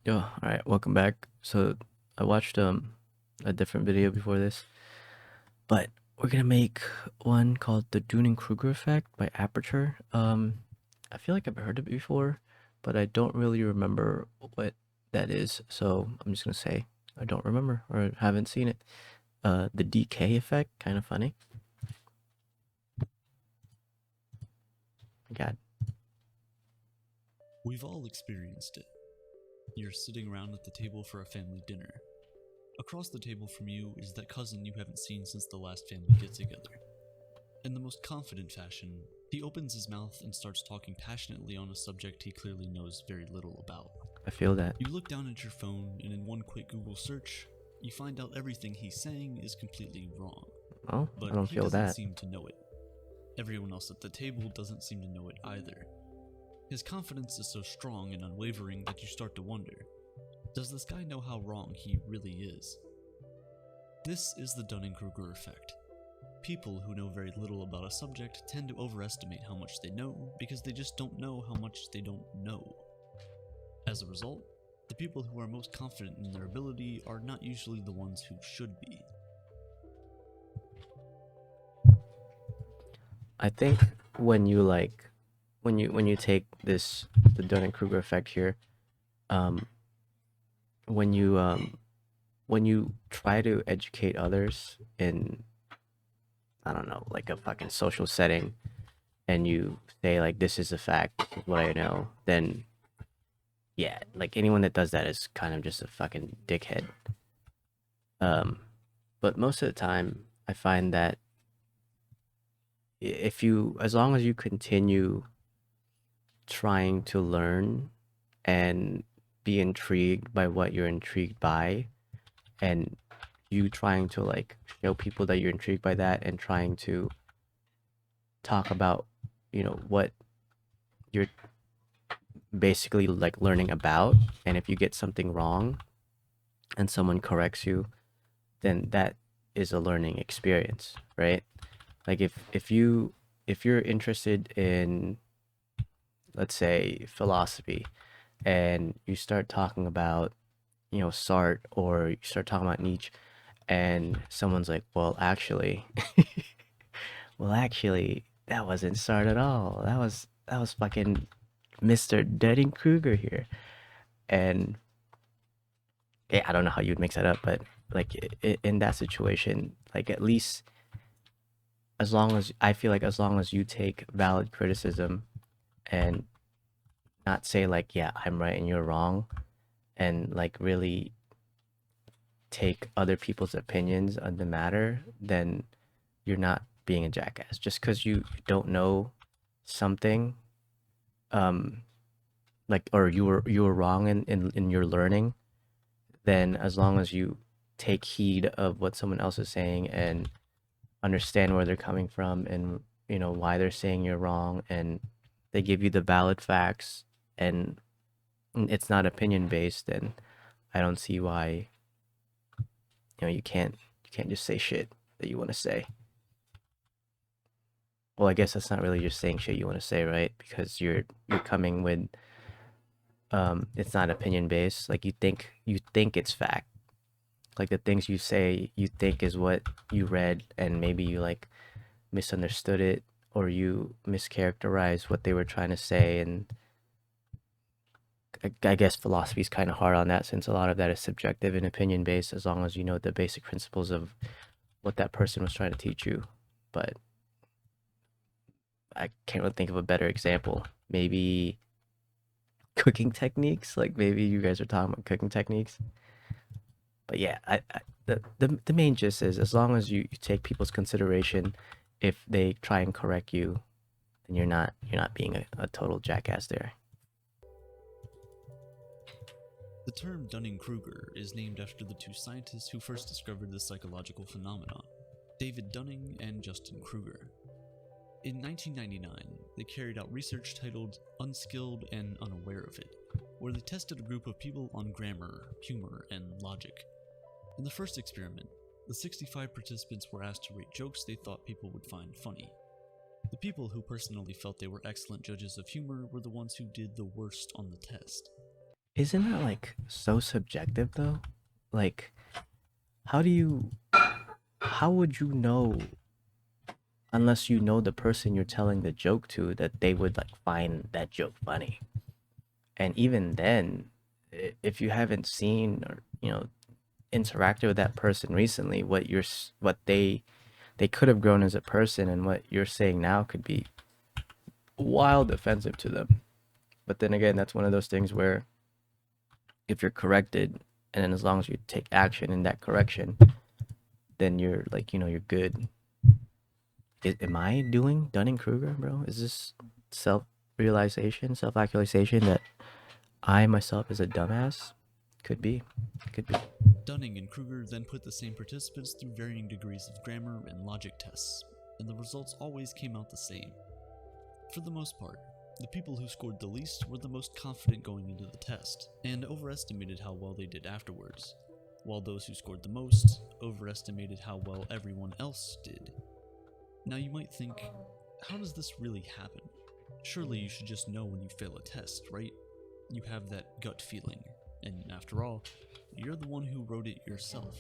Yo, alright, welcome back. So I watched a different video before this, but we're gonna make one called the Dunning-Kruger effect by Aperture. I feel like I've heard it before, but I don't really remember what that is. So I'm just gonna say I don't remember or haven't seen it. The DKE effect, kind of funny. My God. We've all experienced it. You're sitting around at the table for a family dinner. Across the table from you is that cousin you haven't seen since the last family get together. In the most confident fashion, he opens his mouth and starts talking passionately on a subject he clearly knows very little about. I feel that. You look down at your phone, and in one quick Google search, you find out everything he's saying is completely wrong. Oh, I But don't he feel doesn't that. seem to know it. Everyone else at the table doesn't seem to know it either. His confidence is so strong and unwavering that you start to wonder, does this guy know how wrong he really is? This is the Dunning-Kruger effect. People who know very little about a subject tend to overestimate how much they know because they just don't know how much they don't know. As a result, the people who are most confident in their ability are not usually the ones who should be. I think when you when you take this the Dunning-Kruger effect here, um, when you when you try to educate others in, I don't know, like a fucking social setting, and you say like this is a fact, this is what I know, then yeah, like anyone that does that is kind of just a fucking dickhead. Um, but most of the time, I find that if you, as long as you continue trying to learn and be intrigued by what you're intrigued by, and you trying to like show people that you're intrigued by that and trying to talk about, what you're basically like learning about, and if you get something wrong and someone corrects you, then that is a learning experience, right? Like if you're interested in, let's say, philosophy, and you start talking about, Sartre, or you start talking about Nietzsche, and someone's like, well, actually, well, actually, that wasn't Sartre at all. That was fucking Mr. Dunning Kruger here. And yeah, I don't know how you'd mix that up, but like in that situation, like at least, as long as I feel like, as long as you take valid criticism and not say like, yeah, I'm right and you're wrong, and like really take other people's opinions on the matter, then you're not being a jackass. Just because you don't know something, um, like, or you were wrong in your learning, then as long as you take heed of what someone else is saying and understand where they're coming from, and why they're saying you're wrong, and they give you the valid facts, and it's not opinion based, then I don't see why you can't just say shit that you want to say. Well, I guess that's not really just saying shit you want to say, right? Because you're coming with, it's not opinion based. Like you think it's fact. Like the things you say you think is what you read, and maybe you like misunderstood it, or you mischaracterized what they were trying to say. And I guess philosophy is kind of hard on that, since a lot of that is subjective and opinion based, as long as you know the basic principles of what that person was trying to teach you. But I can't really think of a better example. Maybe cooking techniques. Like maybe you guys are talking about cooking techniques. But yeah, the main gist is, as long as you take people's consideration, if they try and correct you, then you're not being a total jackass there. The term Dunning-Kruger is named after the two scientists who first discovered this psychological phenomenon, David Dunning and Justin Kruger. In 1999, they carried out research titled Unskilled and Unaware of It, where they tested a group of people on grammar, humor, and logic. In the first experiment, the 65 participants were asked to rate jokes they thought people would find funny. The people who personally felt they were excellent judges of humor were the ones who did the worst on the test. Isn't that like so subjective though? Like, how do you, how would you know unless you know the person you're telling the joke to that they would like find that joke funny? And even then, if you haven't seen or interacted with that person recently, what they could have grown as a person, and what you're saying now could be wild offensive to them. But then again, that's one of those things where if you're corrected, and then as long as you take action in that correction, then you're like, you're good. Am I doing Dunning Kruger, bro? Is this self realization, self actualization that I myself is a dumbass? Could be. Could be. Dunning and Kruger then put the same participants through varying degrees of grammar and logic tests, and the results always came out the same. For the most part, the people who scored the least were the most confident going into the test, and overestimated how well they did afterwards, while those who scored the most overestimated how well everyone else did. Now you might think, how does this really happen? Surely you should just know when you fail a test, right? You have that gut feeling, and after all, you're the one who wrote it yourself.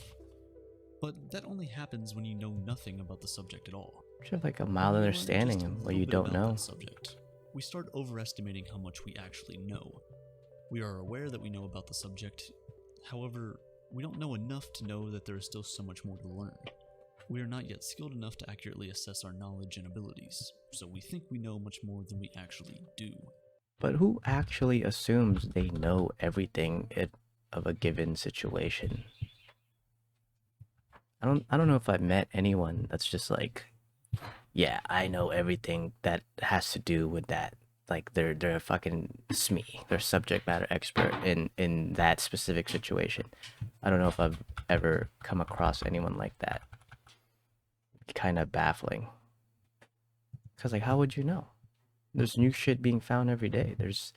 But that only happens when you know nothing about the subject at all. You should have like a When mild we learn understanding just a of what little you bit don't about know. that subject, we start overestimating how much we actually know. We are aware that we know about the subject, however, we don't know enough to know that there is still so much more to learn. We are not yet skilled enough to accurately assess our knowledge and abilities, so we think we know much more than we actually do. But who actually assumes they know everything of a given situation? I don't know if I've met anyone that's just like, yeah, I know everything that has to do with that. Like they're a fucking SME. They're subject matter expert in that specific situation. I don't know if I've ever come across anyone like that. Kind of baffling. Cause like, how would you know? There's new shit being found every day. There's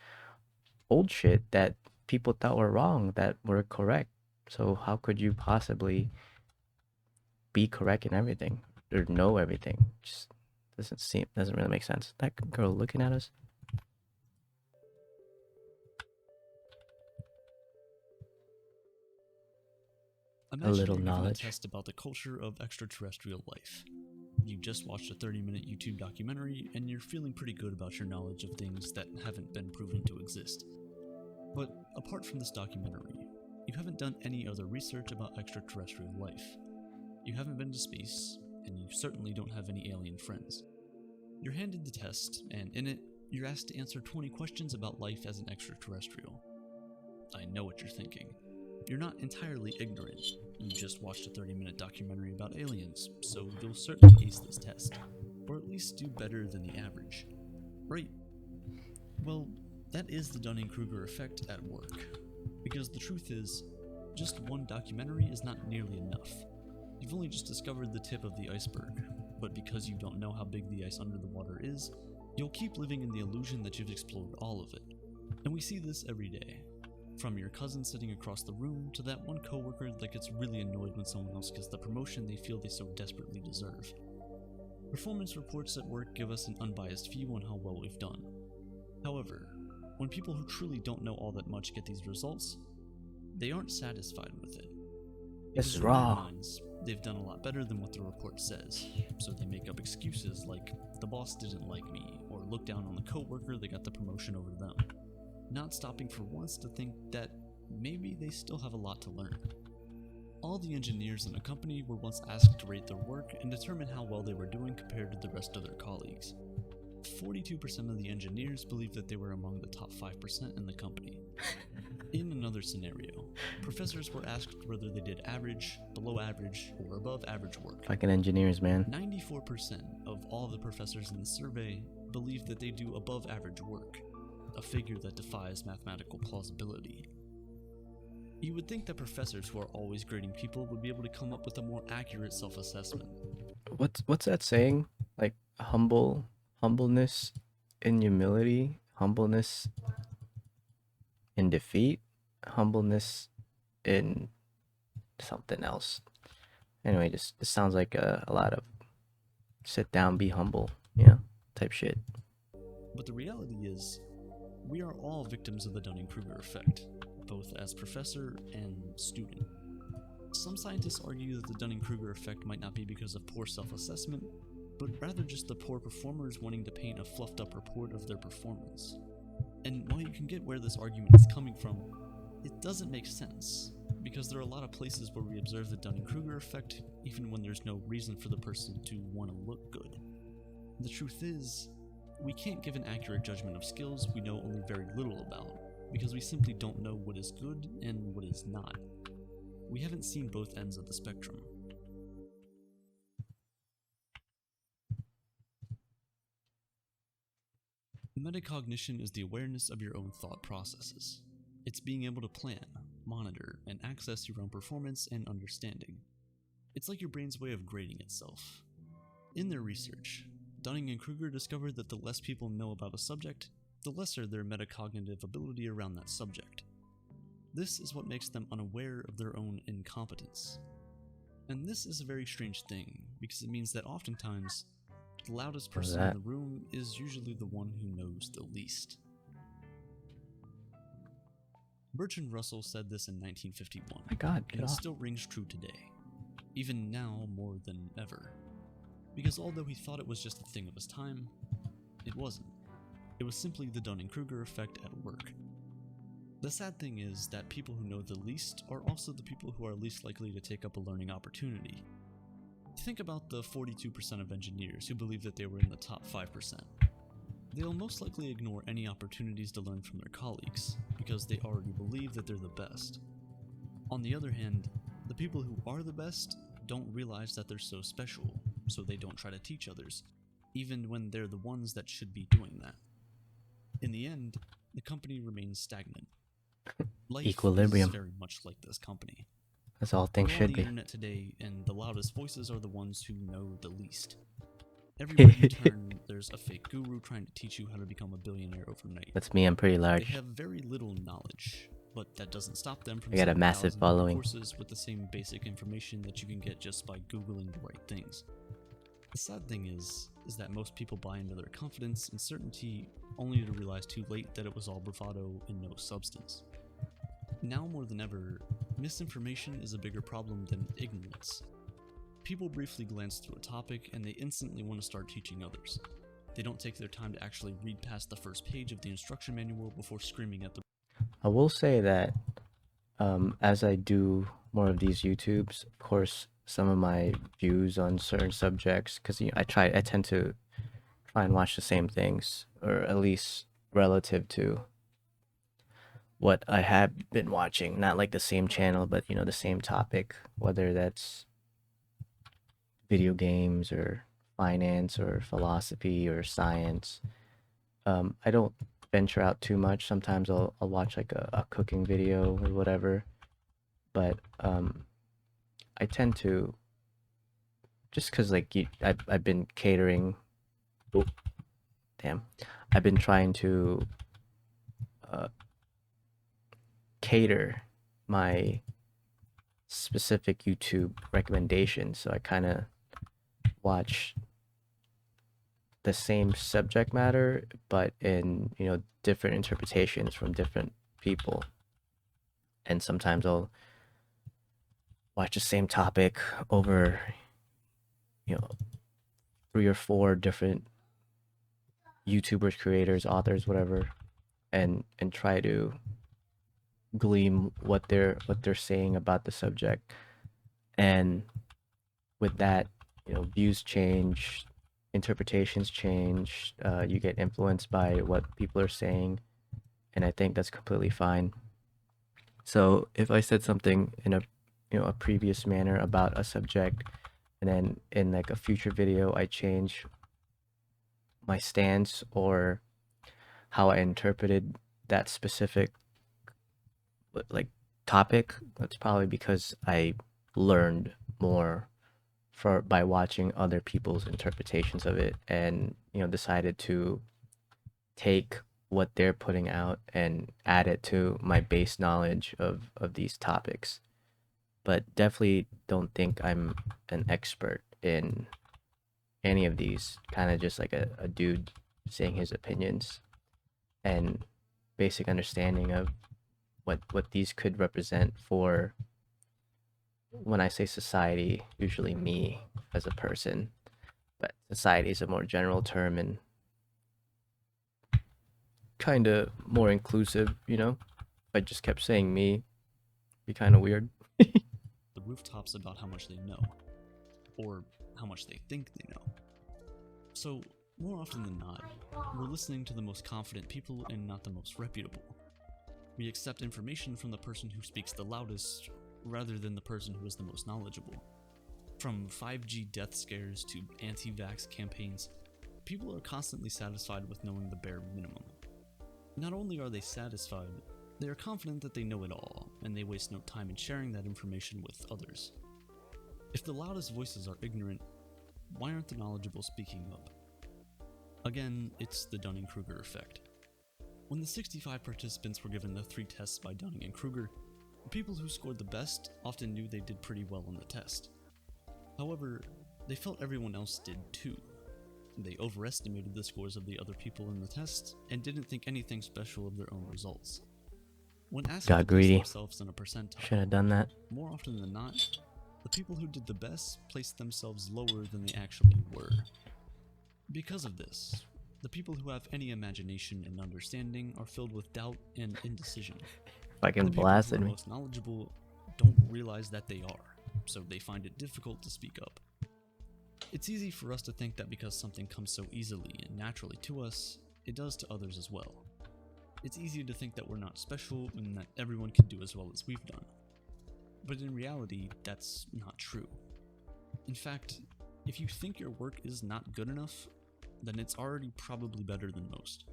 old shit that people thought were wrong that were correct. So how could you possibly be correct in everything or know everything? Just doesn't really make sense. That girl looking at us. A Imagine little you're given a knowledge. test about the culture of extraterrestrial life. You just watched a 30-minute YouTube documentary, and you're feeling pretty good about your knowledge of things that haven't been proven to exist. But apart from this documentary, you haven't done any other research about extraterrestrial life. You haven't been to space, and you certainly don't have any alien friends. You're handed the test, and in it, you're asked to answer 20 questions about life as an extraterrestrial. I know what you're thinking. You're not entirely ignorant. You just watched a 30-minute documentary about aliens, so you'll certainly ace this test. Or at least do better than the average. Right. Well, that is the Dunning-Kruger effect at work. Because the truth is, just one documentary is not nearly enough. You've only just discovered the tip of the iceberg, but because you don't know how big the ice under the water is, you'll keep living in the illusion that you've explored all of it. And we see this every day. From your cousin sitting across the room to that one coworker that gets really annoyed when someone else gets the promotion they feel they so desperately deserve. Performance reports at work give us an unbiased view on how well we've done. However, when people who truly don't know all that much get these results, they aren't satisfied with it. This Because is in their raw. minds, they've done a lot better than what the report says, so they make up excuses like, the boss didn't like me, or look down on the coworker that got the promotion over them, not stopping for once to think that maybe they still have a lot to learn. All the engineers in a company were once asked to rate their work and determine how well they were doing compared to the rest of their colleagues. 42% of the engineers believed that they were among the top 5% in the company. In another scenario, professors were asked whether they did average, below average, or above average work. Fucking engineers, man. 94% of all of the professors in the survey believed that they do above average work, a figure that defies mathematical plausibility. You would think that professors who are always grading people would be able to come up with a more accurate self-assessment. What's that saying? Like humbleness in humility, humbleness in defeat, humbleness in something else. Anyway, just it sounds like a lot of sit down, be humble, type shit. But the reality is, we are all victims of the Dunning-Kruger effect. both as professor and student. Some scientists argue that the Dunning-Kruger effect might not be because of poor self-assessment, but rather just the poor performers wanting to paint a fluffed-up report of their performance. And while you can get where this argument is coming from, it doesn't make sense, because there are a lot of places where we observe the Dunning-Kruger effect even when there's no reason for the person to want to look good. The truth is, we can't give an accurate judgment of skills we know only very little about, because we simply don't know what is good and what is not. We haven't seen both ends of the spectrum. Metacognition is the awareness of your own thought processes. It's being able to plan, monitor, and access your own performance and understanding. It's like your brain's way of grading itself. In their research, Dunning and Kruger discovered that the less people know about a subject, the lesser their metacognitive ability around that subject. This is what makes them unaware of their own incompetence. And this is a very strange thing, because it means that oftentimes, the loudest person in the room is usually the one who knows the least. Bertrand Russell said this in 1951, My God, and it still rings true today, even now more than ever. Because although he thought it was just a thing of his time, it wasn't. It was simply the Dunning-Kruger effect at work. The sad thing is that people who know the least are also the people who are least likely to take up a learning opportunity. Think about the 42% of engineers who believe that they were in the top 5%. They'll most likely ignore any opportunities to learn from their colleagues, because they already believe that they're the best. On the other hand, the people who are the best don't realize that they're so special, so they don't try to teach others, even when they're the ones that should be doing that. In the end, the company remains stagnant. Life Equilibrium. is very much like this company. That's all things We're should on the be. internet today, and the loudest voices are the ones who know the least. Everywhere you turn, there's a fake guru trying to teach you how to become a billionaire overnight. That's me, I'm pretty They large. have very little knowledge, but that doesn't stop them from I got a selling massive thousands of following. courses with the same basic information that you can get just by Googling the right things. The sad thing is that most people buy into their confidence and certainty only to realize too late that it was all bravado and no substance. Now more than ever, misinformation is a bigger problem than ignorance. People briefly glance through a topic and they instantly want to start teaching others. They don't take their time to actually read past the first page of the instruction manual before screaming at the... I will say that as I do more of these YouTubes, of course, some of my views on certain subjects, because I tend to try and watch the same things, or at least relative to what I have been watching. Not like the same channel, but the same topic, whether that's video games or finance or philosophy or science. I don't venture out too much. Sometimes I'll watch like a cooking video or whatever, but I tend to, just because like I've been catering. Oh, damn, I've been trying to cater my specific YouTube recommendations, so I kind of watch the same subject matter but in different interpretations from different people. And sometimes I'll watch the same topic over 3 or 4 different YouTubers, creators, authors, whatever, and try to glean what they're saying about the subject. And with that, views change, interpretations change, you get influenced by what people are saying, and I think that's completely fine. So if I said something in a previous manner about a subject, and then in like a future video I change my stance or how I interpreted that specific like topic, that's probably because I learned more by watching other people's interpretations of it, and decided to take what they're putting out and add it to my base knowledge of these topics. But definitely don't think I'm an expert in any of these. Kind of just like a dude saying his opinions and basic understanding of what these could represent for, when I say society, usually me as a person, but society is a more general term and kind of more inclusive, you know? If I just kept saying me, it'd be kind of weird. The rooftops about how much they know, or how much they think they know. So, more often than not, we're listening to the most confident people and not the most reputable. We accept information from the person who speaks the loudest rather than the person who is the most knowledgeable. From 5G death scares to anti-vax campaigns, people are constantly satisfied with knowing the bare minimum. Not only are they satisfied, they are confident that they know it all, and they waste no time in sharing that information with others. If the loudest voices are ignorant, why aren't the knowledgeable speaking up? Again, it's the Dunning-Kruger effect. When the 65 participants were given the 3 tests by Dunning and Kruger, the people who scored the best often knew they did pretty well on the test. However, they felt everyone else did too. They overestimated the scores of the other people in the test and didn't think anything special of their own results. When asked Got to place greedy. themselves in a percentile, Should have done that. more often than not, the people who did the best placed themselves lower than they actually were. Because of this, the people who have any imagination and understanding are filled with doubt and indecision. Fucking The people blasted who are me. most knowledgeable don't realize that they are, so they find it difficult to speak up. It's easy for us to think that because something comes so easily and naturally to us, it does to others as well. It's easy to think that we're not special and that everyone can do as well as we've done. But in reality, that's not true. In fact, if you think your work is not good enough, then it's already probably better than most.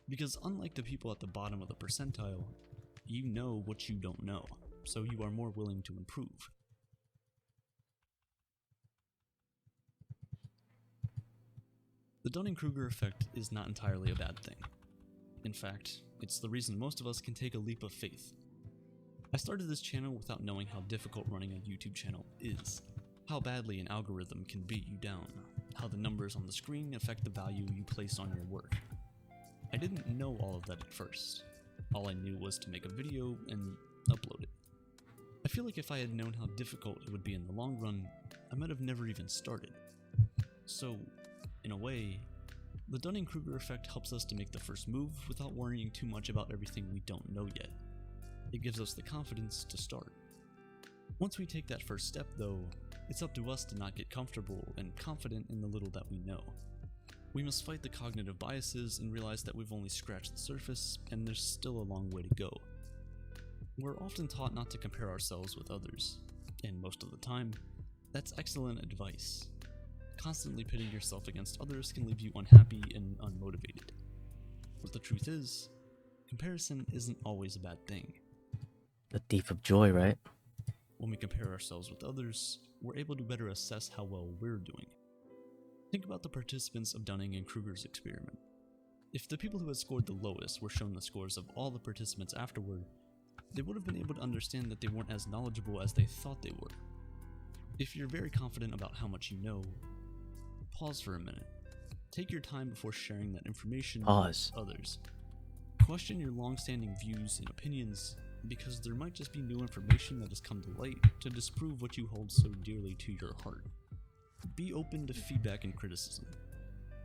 Because unlike the people at the bottom of the percentile, you know what you don't know, so you are more willing to improve. The Dunning-Kruger effect is not entirely a bad thing. In fact, it's the reason most of us can take a leap of faith. I started this channel without knowing how difficult running a YouTube channel is, how badly an algorithm can beat you down, how the numbers on the screen affect the value you place on your work. I didn't know all of that at first. All I knew was to make a video and upload it. I feel like if I had known how difficult it would be in the long run, I might have never even started. So, in a way, the Dunning-Kruger effect helps us to make the first move without worrying too much about everything we don't know yet. It gives us the confidence to start. Once we take that first step, though, it's up to us to not get comfortable and confident in the little that we know. We must fight the cognitive biases and realize that we've only scratched the surface and there's still a long way to go. We're often taught not to compare ourselves with others, and most of the time, that's excellent advice. Constantly pitting yourself against others can leave you unhappy and unmotivated. But the truth is, comparison isn't always a bad thing. The thief of joy, right? When we compare ourselves with others, we're able to better assess how well we're doing. Think about the participants of Dunning and Kruger's experiment. If the people who had scored the lowest were shown the scores of all the participants afterward, they would have been able to understand that they weren't as knowledgeable as they thought they were. If you're very confident about how much you know, pause for a minute. Take your time before sharing that information Pause. with others. Question your long-standing views and opinions, because there might just be new information that has come to light to disprove what you hold so dearly to your heart. Be open to feedback and criticism.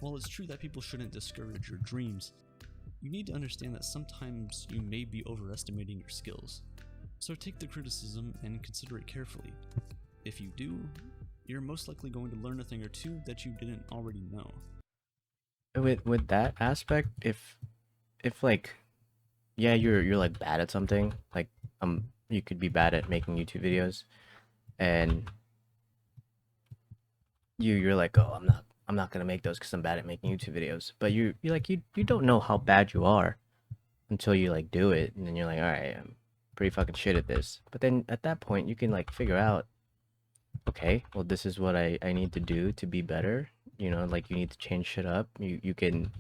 While it's true that people shouldn't discourage your dreams, you need to understand that sometimes you may be overestimating your skills. So take the criticism and consider it carefully. If you do, you're most likely going to learn a thing or two that you didn't already know. With that aspect, if like, yeah, you're like bad at something, like you could be bad at making YouTube videos, and you're like, oh, I'm not gonna make those because I'm bad at making YouTube videos. But you don't know how bad you are until you like do it, and then you're like, all right, I'm pretty fucking shit at this. But then at that point, you can like figure out, okay, well, this is what I need to do to be better. You know, like you need to change shit up. You can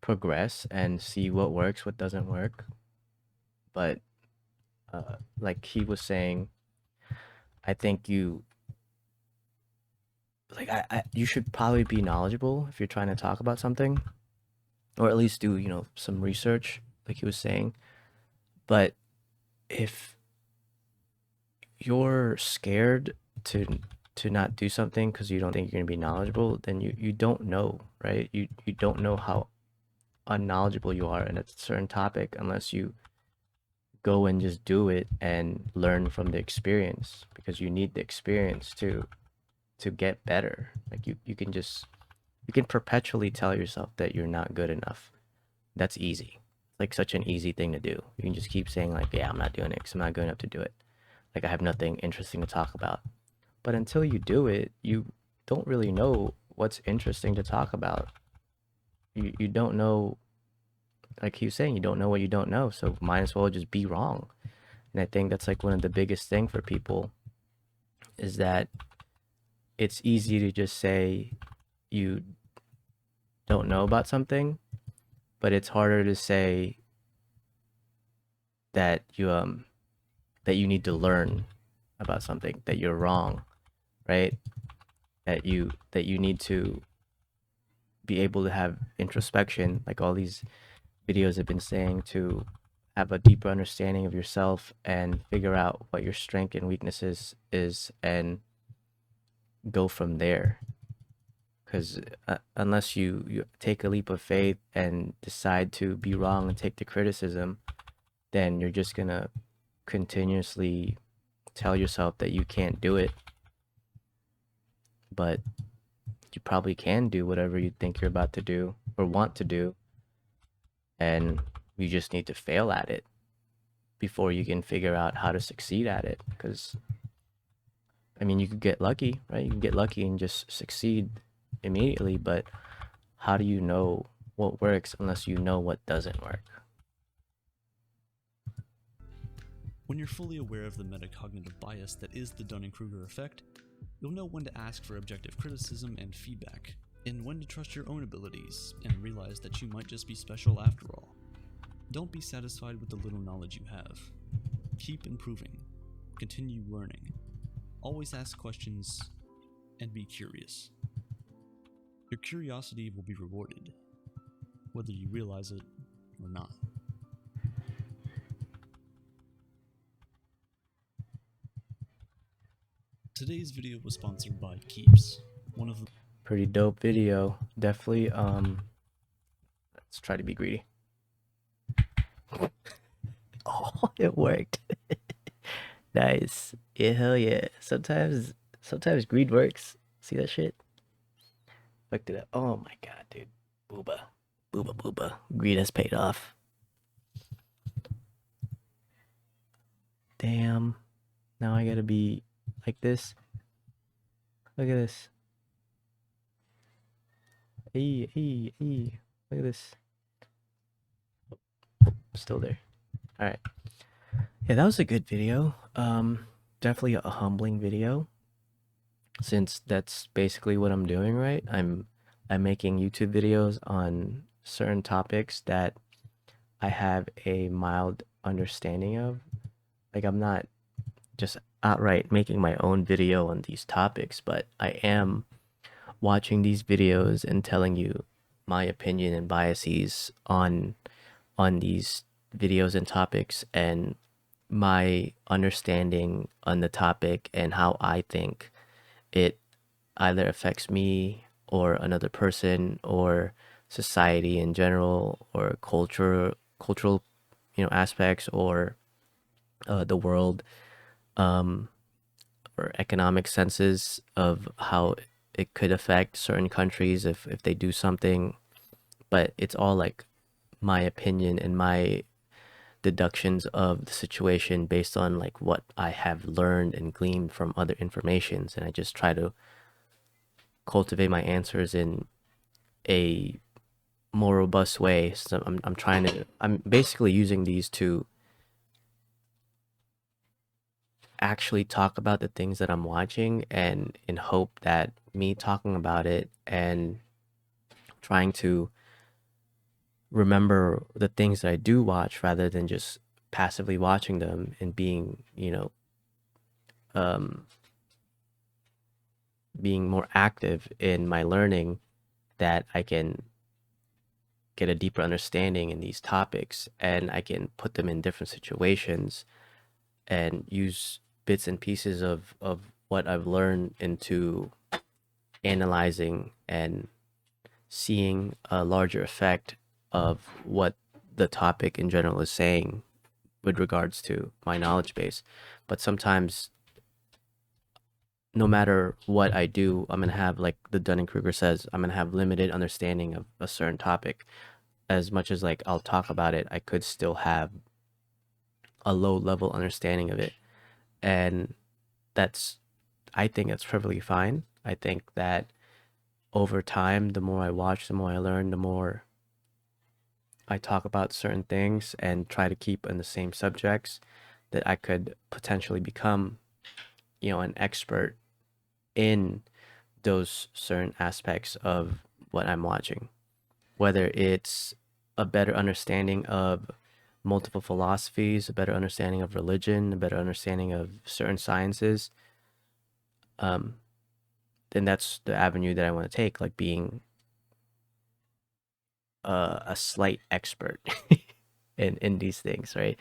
progress and see what works, what doesn't work. But like he was saying, I think you should probably be knowledgeable if you're trying to talk about something, or at least do some research, like he was saying. But if you're scared to not do something because you don't think you're going to be knowledgeable, then you don't know, right? You don't know how unknowledgeable you are in a certain topic unless you go and just do it and learn from the experience, because you need the experience to get better. Like you can perpetually tell yourself that you're not good enough. That's easy. It's like such an easy thing to do. You can just keep saying like, yeah, I'm not doing it because I'm not good enough to do it. Like I have nothing interesting to talk about. But until you do it, you don't really know what's interesting to talk about. You don't know, like he was saying, you don't know what you don't know. So might as well just be wrong. And I think that's like one of the biggest thing for people is that it's easy to just say you don't know about something, but it's harder to say that you need to learn about something, that you're wrong, right? That you need to be able to have introspection, like all these videos have been saying, to have a deeper understanding of yourself and figure out what your strength and weaknesses is and go from there. Because unless you take a leap of faith and decide to be wrong and take the criticism, then you're just gonna continuously tell yourself that you can't do it. But you probably can do whatever you think you're about to do or want to do, and you just need to fail at it before you can figure out how to succeed at it. Because I mean, you could get lucky, right? You can get lucky and just succeed immediately, but how do you know what works unless you know what doesn't work? When you're fully aware of the metacognitive bias that is the Dunning-Kruger effect, you'll know when to ask for objective criticism and feedback, and when to trust your own abilities and realize that you might just be special after all. Don't be satisfied with the little knowledge you have. Keep improving. Continue learning. Always ask questions and be curious. Your curiosity will be rewarded, whether you realize it or not. Today's video was sponsored by Keeps, one of the Pretty dope video. Definitely let's try to be greedy. Oh, it worked. Nice. Yeah, hell yeah. Sometimes greed works. See that shit? Looked it up. Oh my god, dude. Booba. Booba booba. Greed has paid off. Damn. Now I gotta be like this. Look at this. Hey. Look at this. Still there. Alright. Yeah, that was a good video. Definitely a humbling video, since that's basically what I'm doing, right? I'm making YouTube videos on certain topics that I have a mild understanding of. Like I'm not just outright making my own video on these topics, but I am watching these videos and telling you my opinion and biases on these videos and topics, and my understanding on the topic and how I think it either affects me or another person or society in general or cultural aspects, or the world, um, or economic senses of how it could affect certain countries if they do something. But it's all like my opinion and my deductions of the situation based on like what I have learned and gleaned from other informations, and I just try to cultivate my answers in a more robust way. So I'm basically using these to actually talk about the things that I'm watching, and in hope that me talking about it and trying to remember the things that I do watch rather than just passively watching them and being, um, being more active in my learning, that I can get a deeper understanding in these topics and I can put them in different situations and use bits and pieces of what I've learned into analyzing and seeing a larger effect of what the topic in general is saying with regards to my knowledge base. But sometimes, no matter what I do, I'm gonna have, like the Dunning Kruger says, I'm gonna have limited understanding of a certain topic. As much as like I'll talk about it, I could still have a low level understanding of it. And that's, I think that's perfectly fine. I think that over time, the more I watch, the more I learn, the more I talk about certain things and try to keep in the same subjects, that I could potentially become, an expert in those certain aspects of what I'm watching. Whether it's a better understanding of multiple philosophies, a better understanding of religion, a better understanding of certain sciences, um, then that's the avenue that I want to take, like being a slight expert in these things, right?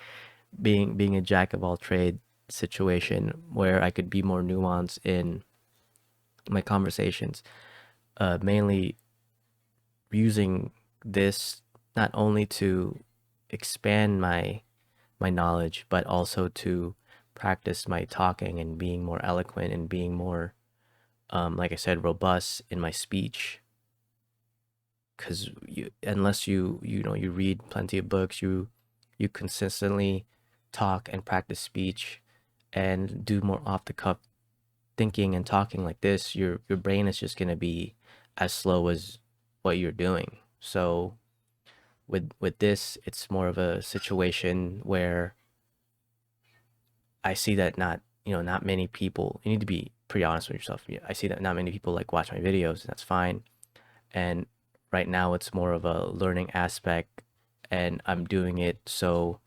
Being a jack of all trade situation where I could be more nuanced in my conversations, mainly using this not only to expand my knowledge, but also to practice my talking and being more eloquent and being more, like I said, robust in my speech. Because unless you read plenty of books, you consistently talk and practice speech and do more off the cuff thinking and talking like this, your brain is just gonna be as slow as what you're doing. So with this, it's more of a situation where I see that not many people. You need to be pretty honest with yourself. Yeah, I see that not many people like watch my videos, and that's fine. And right now, it's more of a learning aspect, and I'm doing it so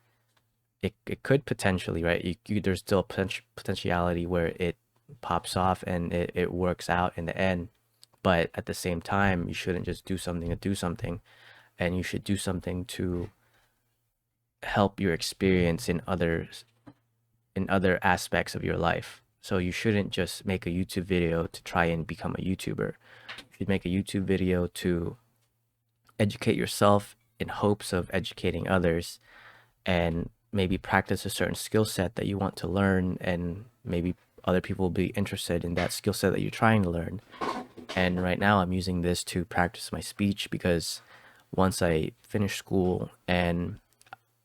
it could potentially, right? There's still a potentiality where it pops off and it works out in the end. But at the same time, you shouldn't just do something to do something, and you should do something to help your experience in other aspects of your life. So you shouldn't just make a YouTube video to try and become a YouTuber. You should make a YouTube video to educate yourself in hopes of educating others, and maybe practice a certain skill set that you want to learn, and maybe other people will be interested in that skill set that you're trying to learn. And right now I'm using this to practice my speech, because once I finish school and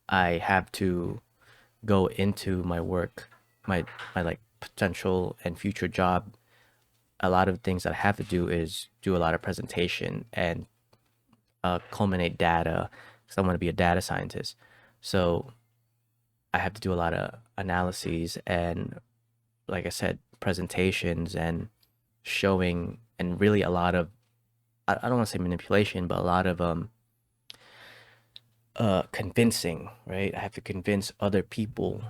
I have to go into my work, my like potential and future job, a lot of things that I have to do is do a lot of presentation and culminate data, because I want to be a data scientist. So I have to do a lot of analyses and, like I said, presentations and showing, and really a lot of, I don't want to say manipulation, but a lot of convincing, right? I have to convince other people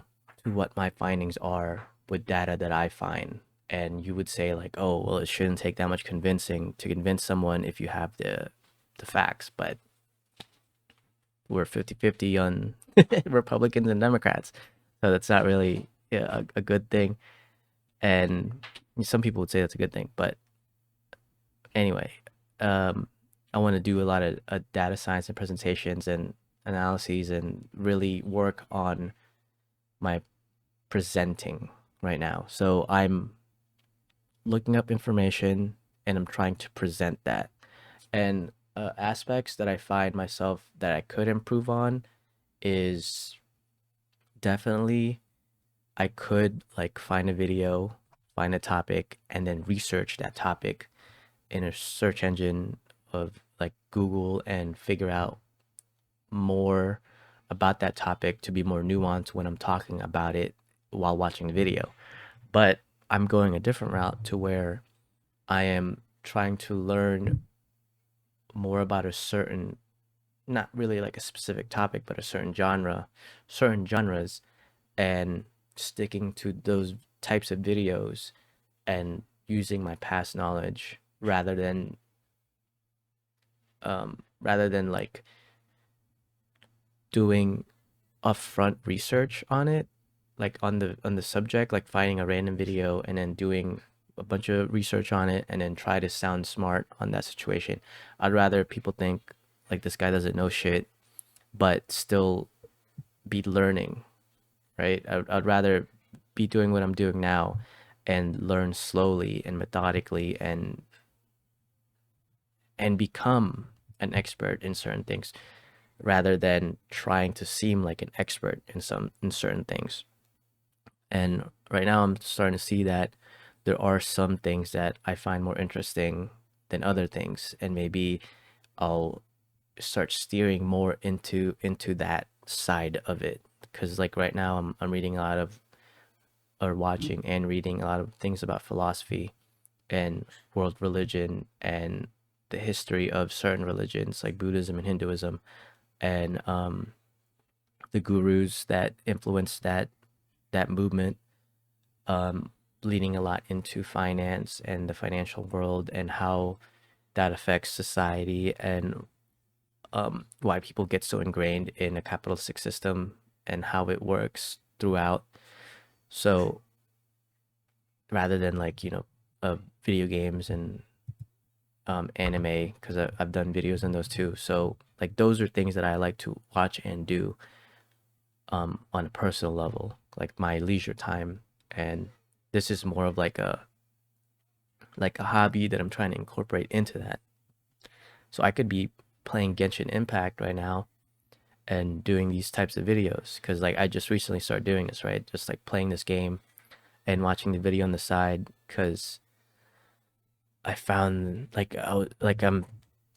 to what my findings are with data that I find. And you would say like, oh, well, it shouldn't take that much convincing to convince someone if you have the facts, but we're 50-50 on Republicans and Democrats. So that's not really, yeah, a good thing. And some people would say that's a good thing, but anyway, um, I want to do a lot of data science and presentations and analyses, and really work on my presenting right now. So I'm looking up information and I'm trying to present that. And aspects that I find myself that I could improve on is definitely, I could like find a video, find a topic, and then research that topic in a search engine of like Google, and figure out more about that topic to be more nuanced when I'm talking about it while watching the video. But I'm going a different route to where I am trying to learn more about a certain, not really like a specific topic, but a certain genre, certain genres, and sticking to those types of videos and using my past knowledge, rather than like doing upfront research on it, like on the subject, like finding a random video and then doing a bunch of research on it and then try to sound smart on that situation. I'd rather people think like this guy doesn't know shit, but still be learning, right? I'd rather be doing what I'm doing now and learn slowly and methodically and become an expert in certain things rather than trying to seem like an expert in certain things. And right now I'm starting to see that there are some things that I find more interesting than other things, and maybe I'll start steering more into that side of it. Because like right now I'm reading a lot of or watching and reading a lot of things about philosophy and world religion and the history of certain religions like Buddhism and Hinduism, and the gurus that influenced that movement, um, leading a lot into finance and the financial world and how that affects society, and why people get so ingrained in a capitalistic system and how it works throughout. So rather than like video games and anime, because I've done videos on those too. So like those are things that I like to watch and do on a personal level, like my leisure time. And this is more of like a hobby that I'm trying to incorporate into that. So I could be playing Genshin Impact right now and doing these types of videos because like I just recently started doing this, right? Just like playing this game and watching the video on the side because I found like I'm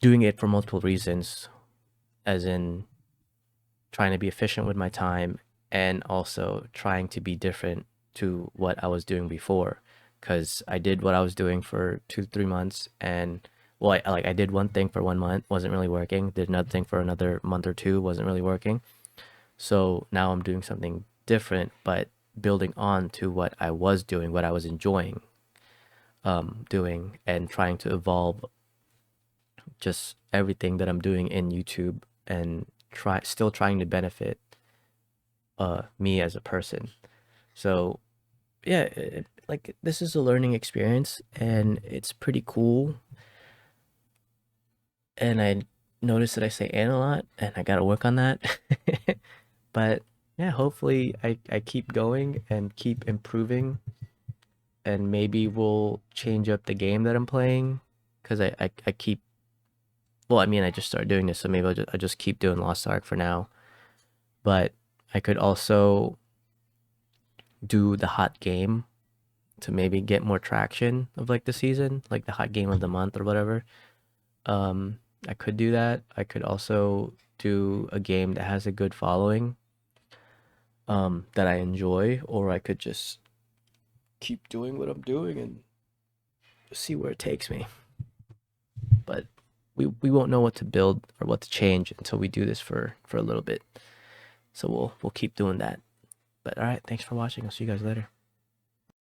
doing it for multiple reasons, as in trying to be efficient with my time and also trying to be different to what I was doing before. Because I did what I was doing for 2 3 months, and well, I did one thing for 1 month, wasn't really working. Did another thing for another month or two, wasn't really working. So now I'm doing something different, but building on to what I was doing, what I was enjoying doing, and trying to evolve just everything that I'm doing in YouTube and still trying to benefit me as a person. So yeah, like this is a learning experience and it's pretty cool. And I noticed that I say "and" a lot, and I gotta work on that. But yeah, hopefully I keep going and keep improving, and maybe we'll change up the game that I'm playing because I keep, well, I mean, I just started doing this, so maybe I'll just keep doing Lost Ark for now. But I could also do the hot game to maybe get more traction of like the season, like the hot game of the month or whatever. Um, I could do that. I could also do a game that has a good following, that I enjoy, or I could just keep doing what I'm doing and see where it takes me. But we won't know what to build or what to change until we do this for a little bit. So we'll keep doing that. But all right, thanks for watching. I'll see you guys later.